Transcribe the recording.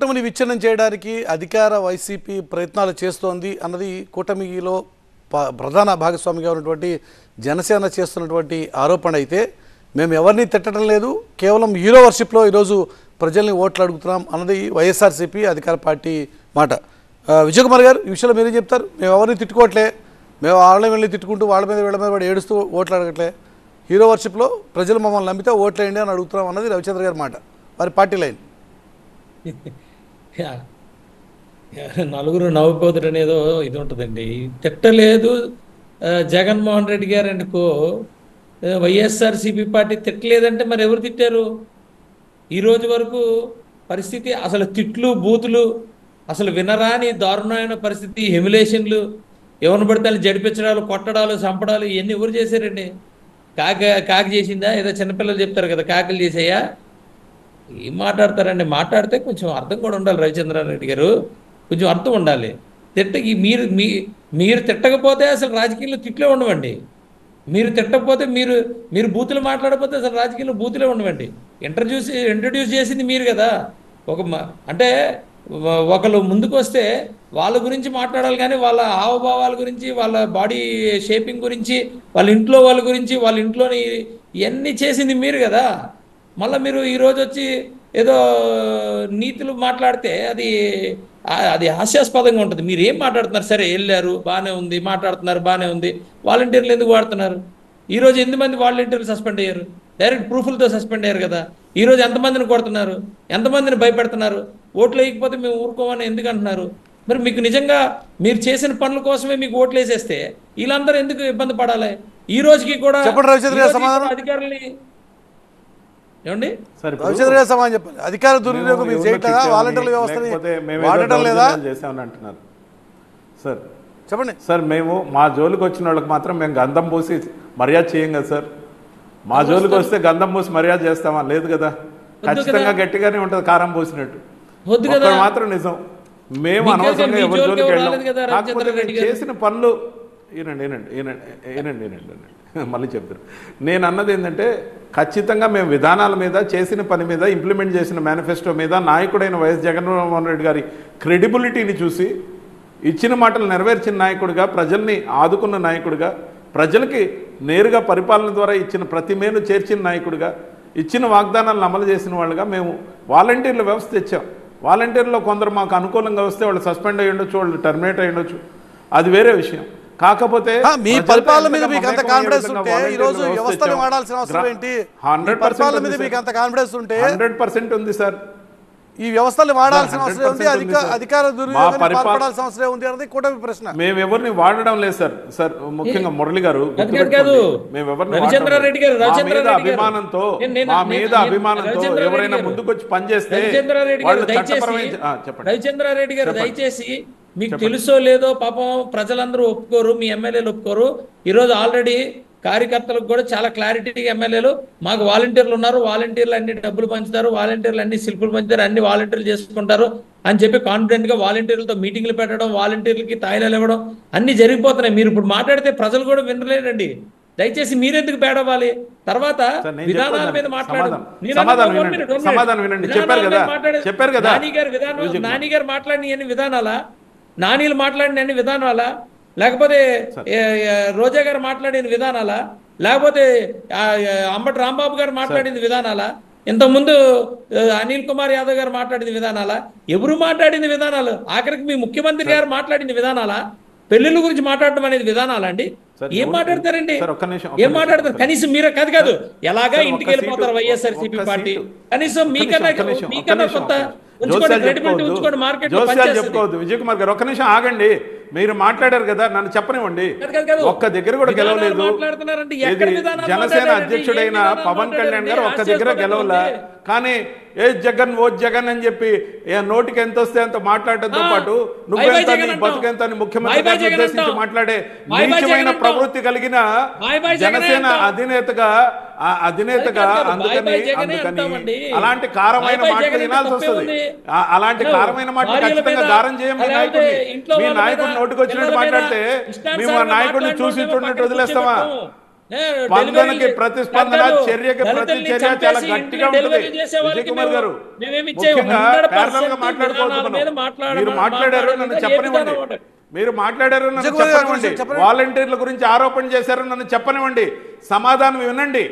కూటమిని విచ్ఛిన్నం చేయడానికి అధికార వైసీపీ ప్రయత్నాలు చేస్తోంది అన్నది కూటమిలో ప్రధాన భాగస్వామిగా ఉన్నటువంటి జనసేన చేస్తున్నటువంటి ఆరోపణ అయితే మేము ఎవరిని తిట్టడం లేదు, కేవలం హీరో వర్షిప్లో ఈరోజు ప్రజల్ని ఓట్లు అడుగుతున్నాం అన్నది వైఎస్ఆర్సీపీ అధికార పార్టీ మాట. విజయ్ కుమార్ గారు, ఈ విషయంలో మీరేం చెప్తారు? మేము ఎవరిని తిట్టుకోవట్లే, మేము వాళ్ళని వెళ్ళి తిట్టుకుంటూ వాళ్ళ మీద వీళ్ళ మీద పడి ఏడుస్తూ ఓట్లు అడగట్లే, హీరో వర్షిప్లో ప్రజలు మమ్మల్ని నమ్మితే ఓట్లు వేయండి అని అడుగుతున్నాం అన్నది రవిచంద్ర గారి మాట, వారి పార్టీ లైన్. నలుగురు నవ్వుకోదురు అనేదో ఇది ఉంటుందండి. తిట్టలేదు జగన్మోహన్ రెడ్డి గారు అనుకో, వైఎస్ఆర్సీపీ పార్టీ తిట్టలేదంటే మరి ఎవరు తిట్టారు? ఈరోజు వరకు పరిస్థితి అసలు తిట్లు బూతులు అసలు వినరాని దారుణమైన పరిస్థితి, హ్యూమిలేషన్లు, ఎవరిని పడితే జడిపించడాలు, కొట్టడాలు, చంపడాలు ఇవన్నీ ఎవరు చేశారండి? కాకి చేసిందా? ఏదో చిన్నపిల్లలు చెప్తారు కదా కాకులు చేసాయా? ఏం మాట్లాడతారండి? మాట్లాడితే కొంచెం అర్థం కూడా ఉండాలి. రవిచంద్రారెడ్డి గారు కొంచెం అర్థం ఉండాలి. మీరు తిట్టకపోతే అసలు రాజకీయంలో తిట్లే ఉండవండి. మీరు తిట్టకపోతే మీరు బూతులు మాట్లాడకపోతే అసలు రాజకీయంలో బూతులే ఉండవండి. ఇంట్రడ్యూస్ చేసింది మీరు కదా. అంటే ఒకళ్ళు ముందుకు వస్తే వాళ్ళ గురించి మాట్లాడాలి, కానీ వాళ్ళ హావభావాల గురించి, వాళ్ళ బాడీ షేపింగ్ గురించి, వాళ్ళ ఇంట్లో వాళ్ళ గురించి, వాళ్ళ ఇంట్లోని ఇవన్నీ చేసింది మీరు కదా. మళ్ళీ మీరు ఈరోజు వచ్చి ఏదో నీతులు మాట్లాడితే అది హాస్యాస్పదంగా ఉంటుంది. మీరు ఏం మాట్లాడుతున్నారు? సరే వెళ్ళారు బాగానే ఉంది, మాట్లాడుతున్నారు బాగానే ఉంది, వాలంటీర్లు ఎందుకు వాడుతున్నారు? ఈరోజు ఎంతమంది వాలంటీర్లు సస్పెండ్ అయ్యారు? డైరెక్ట్ ప్రూఫ్లతో సస్పెండ్ అయ్యారు కదా. ఈరోజు ఎంతమందిని కొడుతున్నారు, ఎంతమందిని భయపెడుతున్నారు? ఓట్లు వేయకపోతే మేము ఊరుకోమని ఎందుకు అంటున్నారు? మరి మీకు నిజంగా మీరు చేసిన పనుల కోసమే మీకు ఓట్లు వేసేస్తే వీళ్ళందరూ ఎందుకు ఇబ్బంది పడాలి? ఈ రోజుకి కూడా అధికారులని ఏమండి సమాధానం చెప్పండి. అధికార దుర్వినియోగం మీరు చేయట్లేదా? వాలంటీర్ల వ్యవస్థని వాడటం లేదా చేసామని సార్ చెప్పండి. సార్ మేము మా జోలికి వచ్చిన వాళ్ళకి మాత్రం మేము గంధం పూసి మర్యాద చేయం కదా సార్. మా జోలికి వస్తే గంధం పూసి మర్యాద చేస్తామా? లేదు కదా. ఖచ్చితంగా గట్టిగానే ఉంటుంది కారం పోసినట్టు. మాత్రం నిజం, మేము అనవసరంగా ఎవరి జోలికి వెళ్ళాం. కాకపోతే మేము చేసిన పనులు ఏనండి మళ్ళీ చెప్తారు. నేను అన్నది ఏంటంటే ఖచ్చితంగా మేము విధానాల మీద, చేసిన పని మీద, ఇంప్లిమెంట్ చేసిన మేనిఫెస్టో మీద నాయకుడైన వైఎస్ జగన్మోహన్ రెడ్డి గారి క్రెడిబిలిటీని చూసి, ఇచ్చిన మాటలు నెరవేర్చిన నాయకుడిగా, ప్రజల్ని ఆదుకున్న నాయకుడిగా, ప్రజలకి నేరుగా పరిపాలన ద్వారా ఇచ్చిన ప్రతి మేలు చేర్చిన నాయకుడిగా, ఇచ్చిన వాగ్దానాలను అమలు చేసిన వాళ్ళుగా మేము వాలంటీర్ల వ్యవస్థ తెచ్చాం. వాలంటీర్లో కొందరు మాకు అనుకూలంగా వస్తే వాళ్ళు సస్పెండ్ అయ్యి ఉండొచ్చు, వాళ్ళు టర్మినేట్ అయ్యి ఉండొచ్చు, అది వేరే విషయం. కాకపోతే మీ పరిపాలన మీద మీకు అంత కాన్ఫిడెన్స్ ఉంటే ఈ రోజు వ్యవస్థను వాడాల్సిన అవసరం ఏంటి? 100% మీద మీకు అంత కాన్ఫిడెన్స్ ఉంటే 100% ఉంది సార్. ఈ వ్యవస్థలు వాడాల్సిన అవసరం ఉంది, అధికార దుర్వినియోగాన్ని పాల్పడాల్సిన అవసరం ఉంది అన్నది కూటమి ప్రశ్న. మేము ఎవరిని వాడడం లేదు సార్. సార్ ముఖ్యంగా మురళి గారు, మేము ఎవరిని అభిమానంతో, మా మీద అభిమానంతో ఎవరైనా ముందుకొచ్చి పనిచేస్తే రవిచంద్రారెడ్డి గారు దయచేసి, మీకు తెలుసో లేదో పాపం ప్రజలందరూ ఒప్పుకోరు, మీ ఎమ్మెల్యేలు ఒప్పుకోరు. ఈరోజు ఆల్రెడీ కార్యకర్తలకు కూడా చాలా క్లారిటీగా ఎమ్మెల్యేలు మాకు వాలంటీర్లు ఉన్నారు, వాలంటీర్లు అన్ని డబ్బులు పంచుతారు, వాలంటీర్లు అన్ని శిల్పులు పంచుతారు, అన్ని వాలంటీర్లు చేసుకుంటారు అని చెప్పి కాన్ఫిడెంట్గా వాలంటీర్లతో మీటింగ్లు పెట్టడం, వాలంటీర్లకి తాయిలాలు ఇవ్వడం అన్ని జరిగిపోతున్నాయి. మీరు ఇప్పుడు మాట్లాడితే ప్రజలు కూడా వినలేరండి. దయచేసి మీరెందుకు పేడవాలి? తర్వాత విధానాల మీద మాట్లాడారు. నాని గారు మాట్లాడిన అన్ని విధానాలా? నానీలు మాట్లాడిన అన్ని విధానాలా? లేకపోతే రోజా గారు మాట్లాడిన విధానాలా? లేకపోతే అంబటి రాంబాబు గారు మాట్లాడిన విధానాలా? ఇంతకుముందు అనిల్ కుమార్ యాదవ్ గారు మాట్లాడిన విధానాలా? ఎవరు మాట్లాడిన విధానాలు? ఆఖరికి మీ ముఖ్యమంత్రి గారు మాట్లాడిన విధానాలా? పెళ్లిళ్ళ గురించి మాట్లాడడం అనేది విధానాలా అండి? ఏం మాట్లాడతారండి? ఏం మాట్లాడతారు? కనీసం మీరు కాదు ఎలాగా ఇంటికి వెళ్ళిపోతారు వైఎస్ఆర్సీపీ పార్టీ, కనీసం మీకన్నా కొంత చెప్పుకోవద్దు. విజయ్ కుమార్ గారు ఒక్క నిమిషం ఆగండి. మీరు మాట్లాడారు కదా, నన్ను చెప్పనివ్వండి. ఒక్క దగ్గర కూడా గెలవలేదు. జనసేన అధ్యక్షుడైన పవన్ కళ్యాణ్ గారు ఒక్క దగ్గర గెలవలే. కానీ ఏ జగన్ ఓ జగన్ అని చెప్పి నోటికి ఎంత వస్తే అంత మాట్లాడటంతో పాటు నువ్వెంత బతుకెంత అని ముఖ్యమంత్రి గారిని ఉద్దేశించి మాట్లాడే నీచమైన ప్రవృత్తి కలిగిన జనసేన అధినేతగా అందుకని అలాంటి కారమైన మాటలు వినాల్సి వస్తుంది. అలాంటి కారమైన మాటలు ఖచ్చితంగా దారం చేయం. మీ నాయకుడిని నోటికి వచ్చినట్టు మాట్లాడితే మేము ఆ నాయకుడిని చూసి చూడనట్టు వదిలేస్తామా? స్పందనకి ప్రతిస్పందన, చర్యకి ప్రతి చర్య చాలా గట్టిగా ఉంటుంది. విజయ్ కుమార్ గారు ముఖ్యంగా ప్యారలల్ గా మాట్లాడుకోవద్దు. మీరు మాట్లాడారు, నన్ను చెప్పనివ్వండి. మీరు మాట్లాడారు, నన్ను చెప్పనివ్వండి. వాలంటీర్ల గురించి ఆరోపణ చేశారు, నన్ను చెప్పనివ్వండి. సమాధానం వినండి.